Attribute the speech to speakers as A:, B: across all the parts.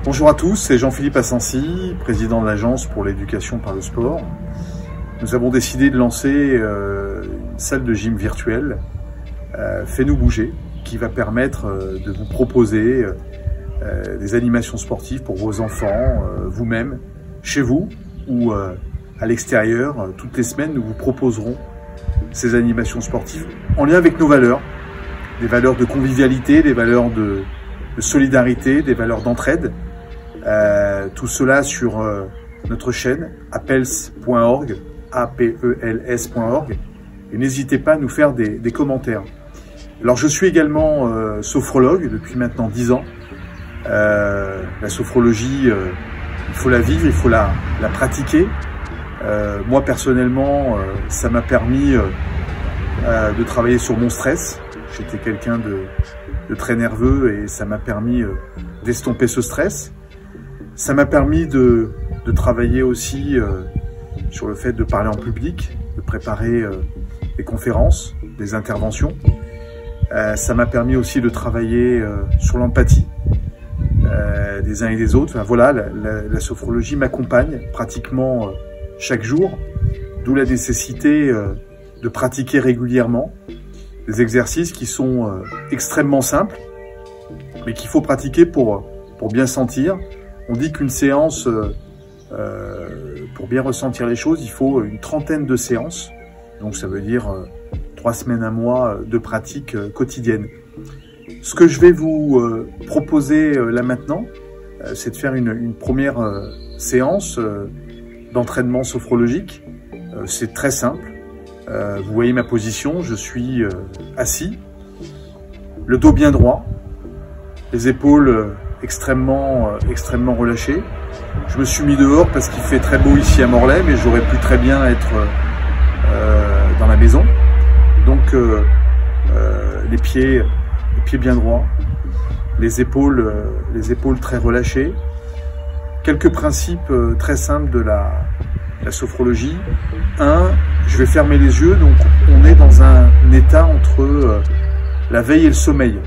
A: Bonjour à tous, c'est Jean-Philippe Assensi, président de l'Agence pour l'éducation par le sport. Nous avons décidé de lancer une salle de gym virtuelle, Fais-nous bouger, qui va permettre de vous proposer des animations sportives pour vos enfants, vous-même, chez vous ou à l'extérieur. Toutes les semaines, nous vous proposerons ces animations sportives en lien avec nos valeurs, des valeurs de convivialité, des valeurs de solidarité, des valeurs d'entraide. Tout cela sur notre chaîne apels.org, apels.org, et n'hésitez pas à nous faire des commentaires. Alors je suis également sophrologue depuis maintenant 10 ans. La sophrologie, il faut la vivre, il faut la pratiquer. Moi personnellement, ça m'a permis de travailler sur mon stress. J'étais quelqu'un de très nerveux et ça m'a permis d'estomper ce stress. Ça m'a permis de travailler aussi sur le fait de parler en public, de préparer des conférences, des interventions. Ça m'a permis aussi de travailler sur l'empathie des uns et des autres. Enfin, voilà, la sophrologie m'accompagne pratiquement chaque jour, d'où la nécessité de pratiquer régulièrement des exercices qui sont extrêmement simples, mais qu'il faut pratiquer pour bien sentir. On dit qu'une séance, pour bien ressentir les choses, il faut une trentaine de séances. Donc ça veut dire 3 semaines, 1 mois de pratique quotidienne. Ce que je vais vous proposer là maintenant, c'est de faire une première séance d'entraînement sophrologique. C'est très simple. Vous voyez ma position, je suis assis, le dos bien droit, les épaules extrêmement relâchées. Je me suis mis dehors parce qu'il fait très beau ici à Morlaix, mais j'aurais pu très bien être dans la maison. Donc les pieds bien droits, les épaules très relâchées. Quelques principes très simples de la sophrologie. 1, je vais fermer les yeux, donc on est dans un état entre la veille et le sommeil.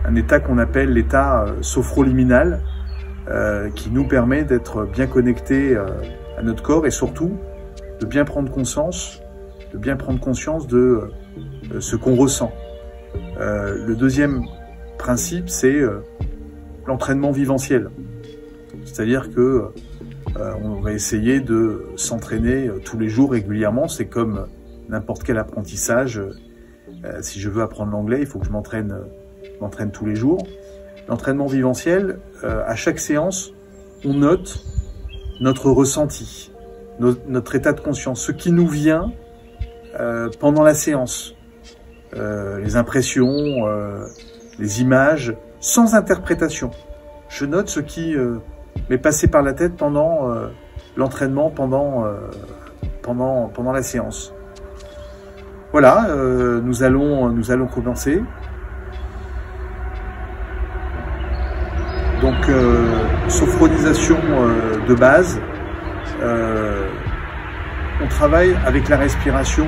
A: Un état qu'on appelle l'état sophroliminal, qui nous permet d'être bien connectés à notre corps et surtout de bien prendre conscience de ce qu'on ressent. Le deuxième principe, c'est l'entraînement viventiel. C'est-à-dire que on va essayer de s'entraîner tous les jours régulièrement. C'est comme n'importe quel apprentissage. Si je veux apprendre l'anglais, il faut que je m'entraîne tous les jours. L'entraînement viventiel, à chaque séance, on note notre ressenti, notre état de conscience, ce qui nous vient pendant la séance. Les impressions, les images, sans interprétation. Je note ce qui m'est passé par la tête pendant l'entraînement, pendant la séance. Voilà, nous allons commencer. Donc, sophronisation de base. On travaille avec la respiration.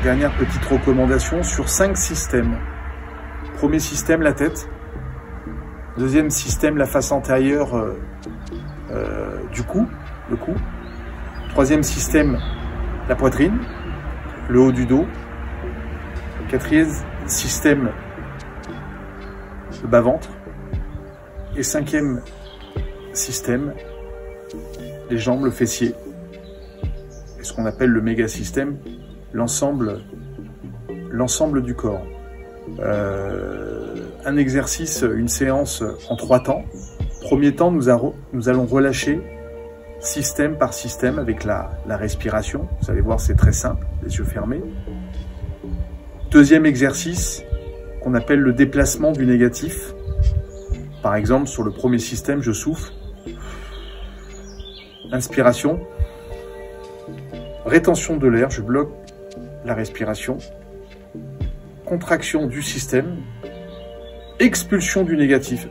A: Dernière petite recommandation sur 5 systèmes. Premier système, la tête. Deuxième système, la face antérieure du cou, le cou. Troisième système, la poitrine, le haut du dos. Quatrième système, le bas-ventre. Et 5e système, les jambes, le fessier. Et ce qu'on appelle le méga-système, l'ensemble du corps. Un exercice, une séance en 3 temps. Premier temps, nous allons relâcher système par système avec la respiration. Vous allez voir, c'est très simple, les yeux fermés. Deuxième exercice, qu'on appelle le déplacement du négatif. Par exemple, sur le premier système, je souffle. Inspiration. Rétention de l'air, je bloque la respiration. Contraction du système. Expulsion du négatif.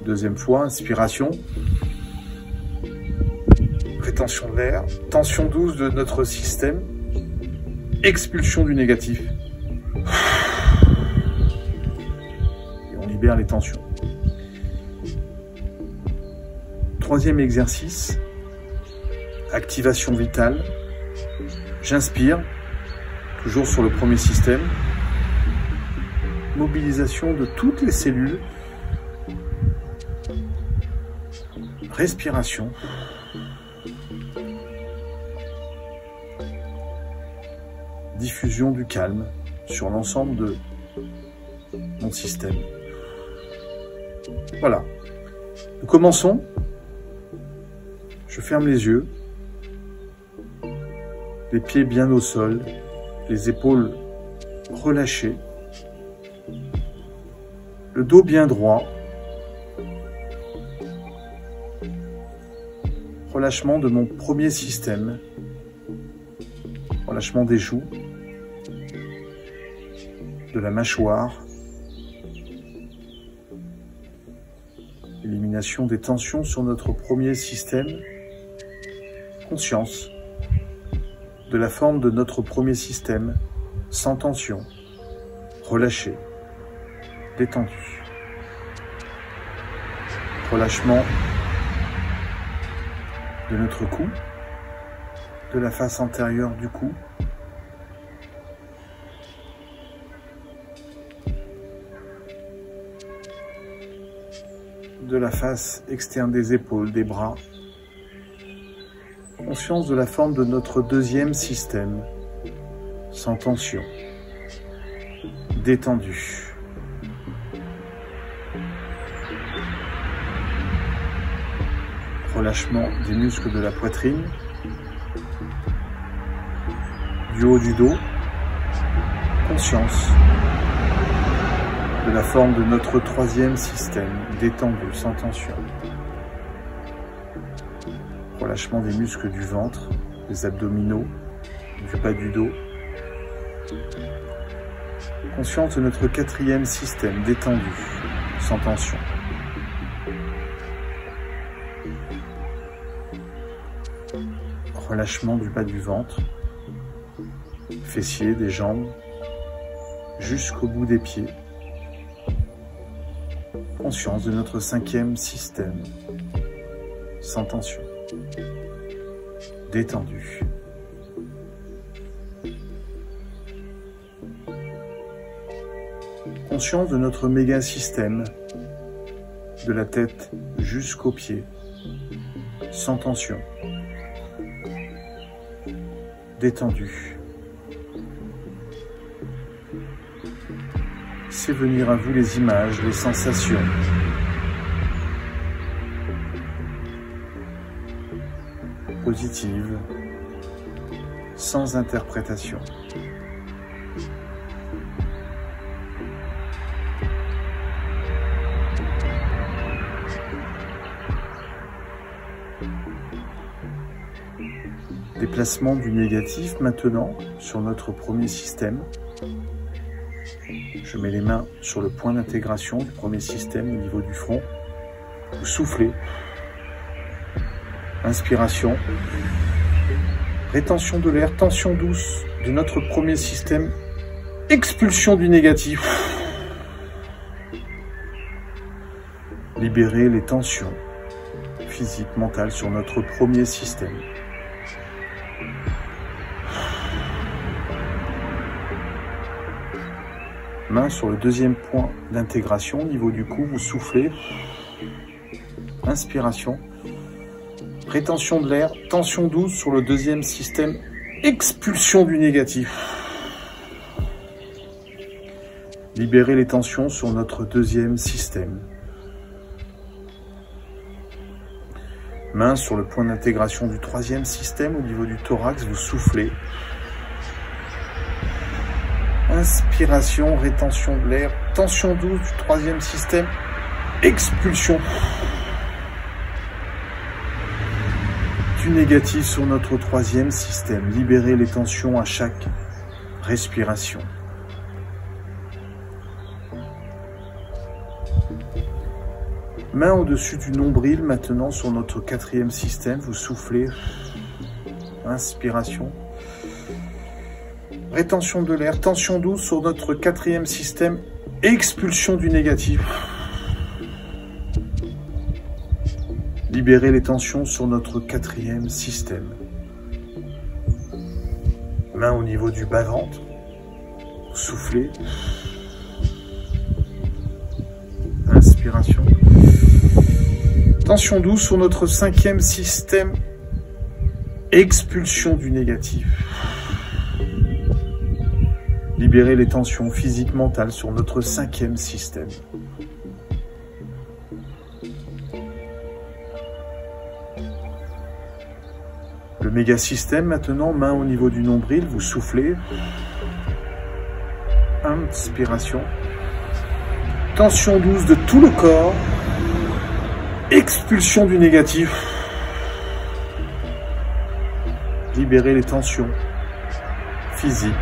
A: Deuxième fois, inspiration. Rétention de l'air. Tension douce de notre système. Expulsion du négatif. libère les tensions. Troisième exercice, activation vitale. J'inspire, toujours sur le premier système. Mobilisation de toutes les cellules. Respiration. Diffusion du calme sur l'ensemble de mon système. Voilà. Nous commençons. Je ferme les yeux. Les pieds bien au sol. Les épaules relâchées. Le dos bien droit. Relâchement de mon premier système. Relâchement des joues. De la mâchoire. Élimination des tensions sur notre premier système. Conscience de la forme de notre premier système, sans tension, relâché, détendu. Relâchement de notre cou, de la face antérieure du cou, de la face externe des épaules, des bras. Conscience de la forme de notre deuxième système, sans tension, détendu. Relâchement des muscles de la poitrine, du haut du dos. Conscience de la forme de notre troisième système, détendu, sans tension. Relâchement des muscles du ventre, des abdominaux, du bas du dos. Conscience de notre quatrième système, détendu, sans tension. Relâchement du bas du ventre, fessiers, des jambes, jusqu'au bout des pieds. Conscience de notre cinquième système, sans tension. Détendu. Conscience de notre méga système, de la tête jusqu'aux pieds, sans tension. Détendu. Laissez venir à vous les images, les sensations. Positive, sans interprétation. Déplacement du négatif maintenant sur notre premier système. Je mets les mains sur le point d'intégration du premier système au niveau du front. Vous soufflez. Inspiration, rétention de l'air, tension douce de notre premier système, expulsion du négatif. Libérer les tensions physiques, mentales sur notre premier système. Main sur le deuxième point d'intégration au niveau du cou, vous soufflez. Inspiration. Rétention de l'air, tension douce sur le deuxième système, expulsion du négatif. Libérer les tensions sur notre deuxième système. Main sur le point d'intégration du troisième système au niveau du thorax, vous soufflez. Inspiration, rétention de l'air, tension douce du troisième système, expulsion du négatif sur notre troisième système. Libérer les tensions à chaque respiration. Main au-dessus du nombril maintenant sur notre quatrième système. Vous soufflez. Inspiration. Rétention de l'air, tension douce sur notre quatrième système. Expulsion du négatif. Libérez les tensions sur notre quatrième système. Main au niveau du bas-ventre. Soufflez. Inspiration. Tension douce sur notre cinquième système. Expulsion du négatif. Libérez les tensions physiques, mentales sur notre cinquième système. Le méga-système maintenant, main au niveau du nombril, vous soufflez. Inspiration. Tension douce de tout le corps. Expulsion du négatif. Libérez les tensions physiques,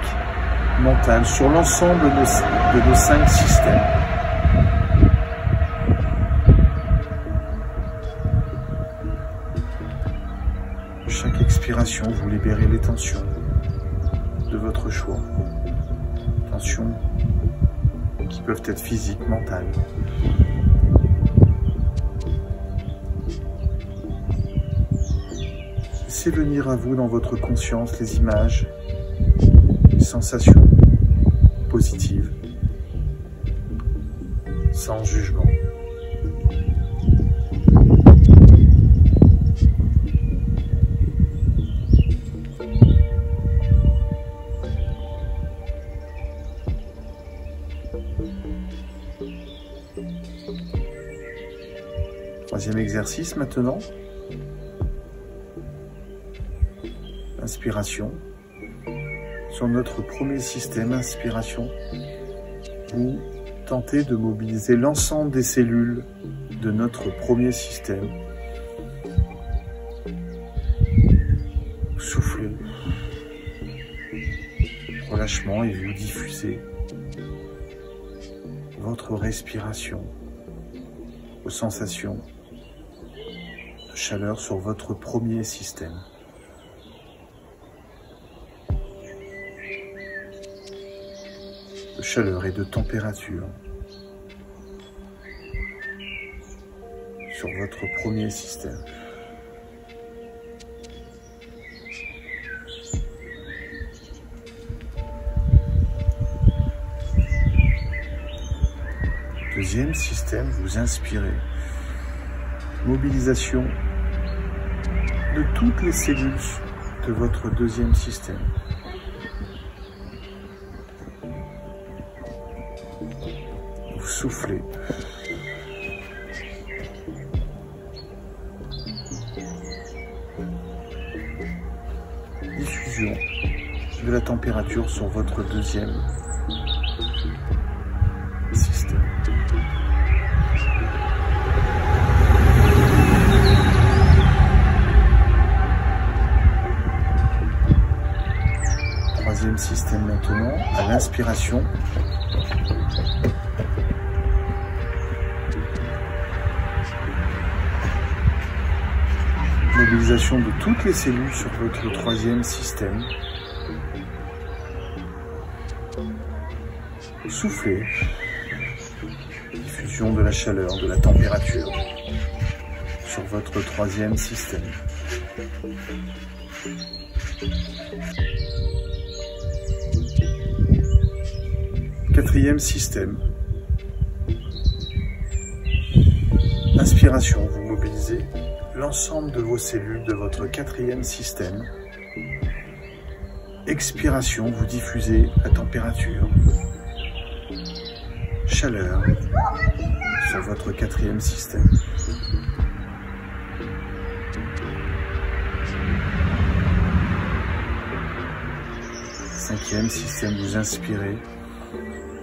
A: mentales sur l'ensemble de nos 5 systèmes. Chaque expiration, vous libérez les tensions de votre choix. Tensions qui peuvent être physiques, mentales. Laissez venir à vous dans votre conscience les images, les sensations positives, sans jugement. Troisième exercice maintenant. Inspiration. Sur notre premier système, inspiration, vous tentez de mobiliser l'ensemble des cellules de notre premier système. Soufflez. Relâchement et vous diffusez votre respiration aux sensations de chaleur sur votre premier système. De chaleur et de température sur votre premier système. Deuxième système, vous inspirez. Mobilisation de toutes les cellules de votre deuxième système. Vous soufflez. Diffusion de la température sur votre deuxième système. Troisième système maintenant, à l'inspiration. Mobilisation de toutes les cellules sur votre troisième système. Soufflez. Diffusion de la chaleur, de la température sur votre troisième système. Quatrième système. Inspiration, vous mobilisez l'ensemble de vos cellules de votre quatrième système. Expiration, vous diffusez la température, chaleur sur votre quatrième système. Cinquième système, vous inspirez.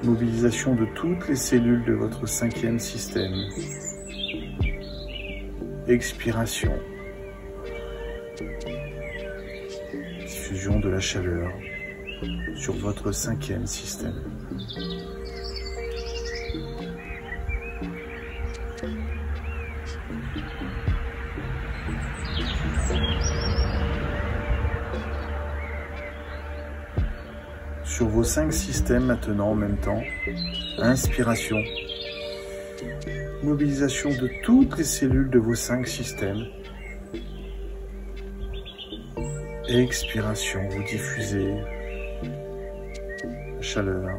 A: Mobilisation de toutes les cellules de votre cinquième système. Expiration. Diffusion de la chaleur sur votre cinquième système. Sur vos 5 systèmes maintenant en même temps, inspiration, mobilisation de toutes les cellules de vos 5 systèmes. Expiration, vous diffusez la chaleur.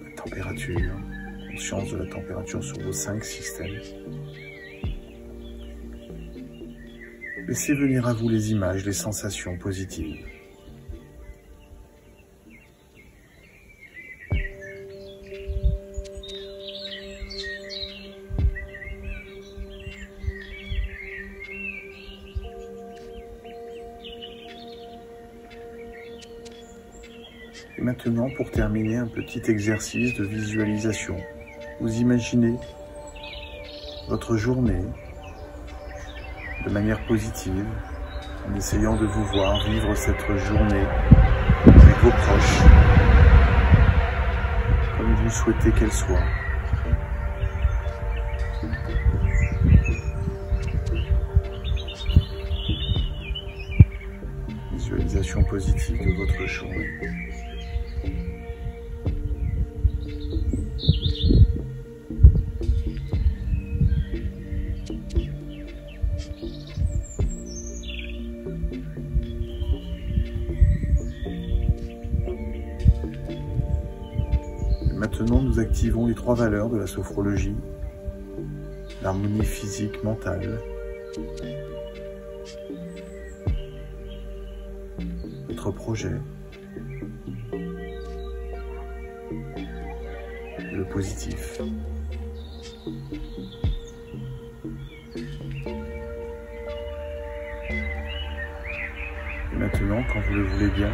A: La température, conscience de la température sur vos 5 systèmes. Laissez venir à vous les images, les sensations positives. Et maintenant, pour terminer, un petit exercice de visualisation. Vous imaginez votre journée de manière positive, en essayant de vous voir vivre cette journée avec vos proches, comme vous souhaitez qu'elle soit. Visualisation positive de votre journée. Maintenant, nous activons les 3 valeurs de la sophrologie, l'harmonie physique, mentale, notre projet, le positif. Et maintenant, quand vous le voulez bien,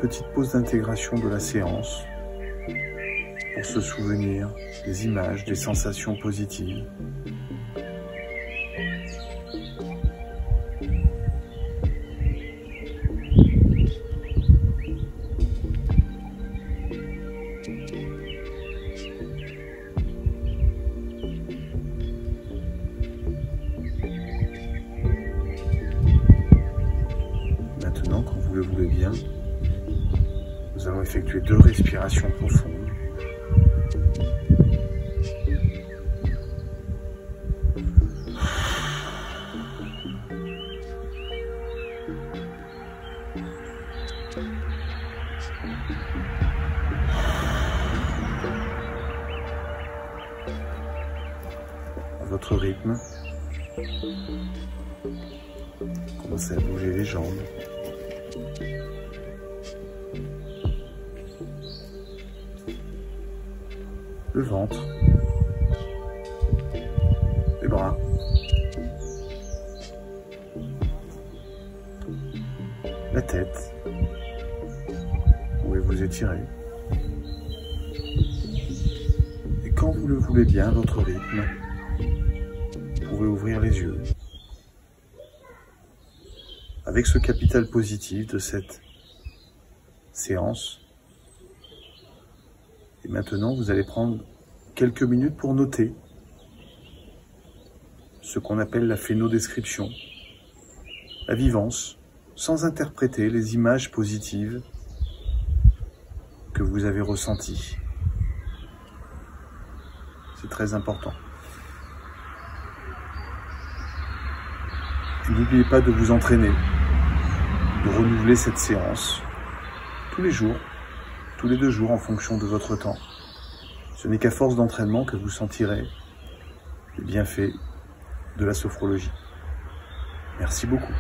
A: petite pause d'intégration de la séance pour se souvenir des images, des sensations positives. Maintenant, quand vous le voulez bien, nous allons effectuer 2 respirations profondes. À votre rythme, commencez à bouger les jambes. Le ventre, les bras, la tête, vous pouvez vous étirer. Et quand vous le voulez bien, à votre rythme, vous pouvez ouvrir les yeux. Avec ce capital positif de cette séance, et maintenant, vous allez prendre quelques minutes pour noter ce qu'on appelle la phénodescription, la vivance, sans interpréter les images positives que vous avez ressenties. C'est très important. Et n'oubliez pas de vous entraîner, de renouveler cette séance tous les jours, tous les 2 jours en fonction de votre temps. Ce n'est qu'à force d'entraînement que vous sentirez les bienfaits de la sophrologie. Merci beaucoup.